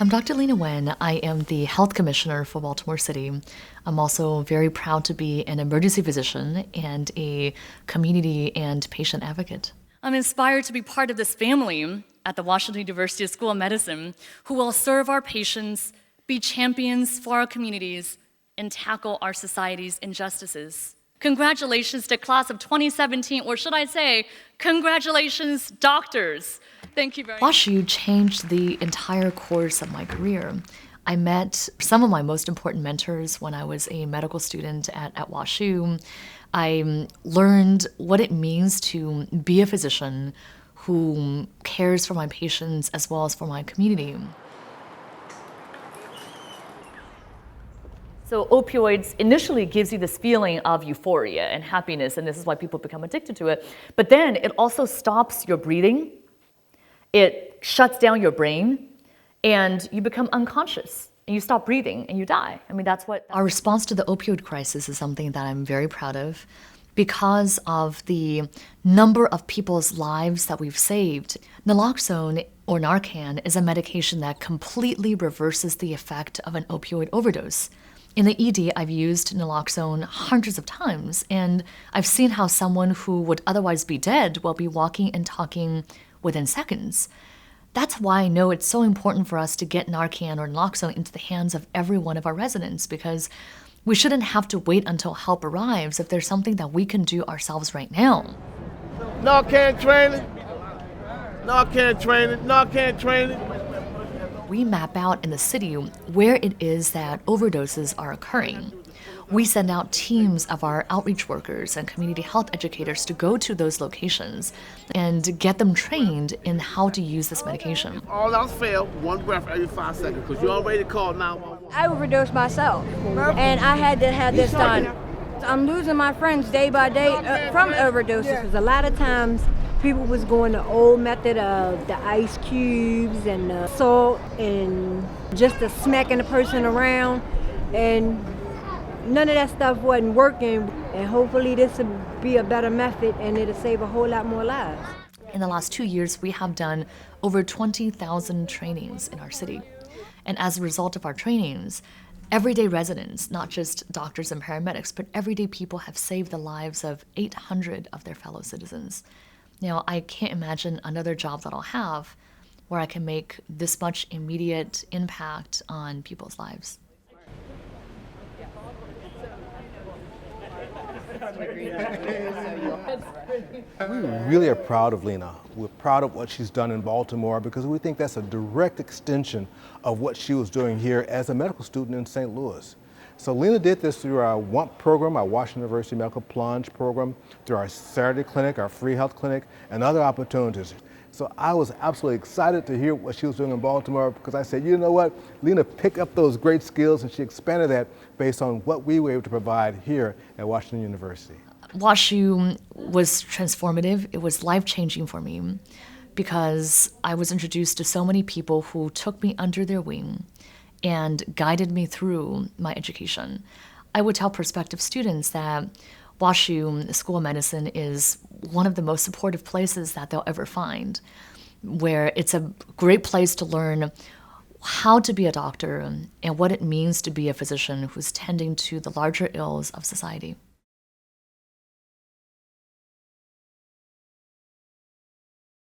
I'm Dr. Leana Wen. I am the Health Commissioner for Baltimore City. I'm also very proud to be an emergency physician and a community and patient advocate. I'm inspired to be part of this family at the Washington University School of Medicine who will serve our patients, be champions for our communities, and tackle our society's injustices. Congratulations to class of 2017, or should I say, congratulations, doctors. Thank you very much. WashU changed the entire course of my career. I met some of my most important mentors when I was a medical student at WashU. I learned what it means to be a physician who cares for my patients as well as for my community. So opioids initially gives you this feeling of euphoria and happiness, and this is why people become addicted to it. But then it also stops your breathing, it shuts down your brain, and you become unconscious, and you stop breathing, and you die. I mean, that's what... Our response to the opioid crisis is something that I'm very proud of because of the number of people's lives that we've saved. Naloxone, or Narcan, is a medication that completely reverses the effect of an opioid overdose. In the ED, I've used naloxone hundreds of times, and I've seen how someone who would otherwise be dead will be walking and talking within seconds. That's why I know it's so important for us to get Narcan or naloxone into the hands of every one of our residents, because we shouldn't have to wait until help arrives if there's something that we can do ourselves right now. Narcan training, Narcan training, Narcan training. We map out in the city where it is that overdoses are occurring. We send out teams of our outreach workers and community health educators to go to those locations and get them trained in how to use this medication. All else fail, one breath every 5 seconds, because you're already called 911. I overdosed myself, and I had to have this done. I'm losing my friends day by day from overdoses, because a lot of times people was going the old method of the ice cubes and the salt and just the smacking the person around, and none of that stuff wasn't working. And hopefully this will be a better method and it'll save a whole lot more lives. In the last 2 years, we have done over 20,000 trainings in our city. And as a result of our trainings, everyday residents, not just doctors and paramedics, but everyday people have saved the lives of 800 of their fellow citizens. Now, I can't imagine another job that I'll have where I can make this much immediate impact on people's lives. We really are proud of Leana. We're proud of what she's done in Baltimore because we think that's a direct extension of what she was doing here as a medical student in St. Louis. So Leana did this through our WUMP program, our Washington University Medical Plunge program, through our Saturday clinic, our free health clinic, and other opportunities. So I was absolutely excited to hear what she was doing in Baltimore because I said, you know what, Leana picked up those great skills and she expanded that based on what we were able to provide here at Washington University. WashU was transformative. It was life-changing for me because I was introduced to so many people who took me under their wing and guided me through my education. I would tell prospective students that WashU, the School of Medicine, is one of the most supportive places that they'll ever find, where it's a great place to learn how to be a doctor and what it means to be a physician who's tending to the larger ills of society.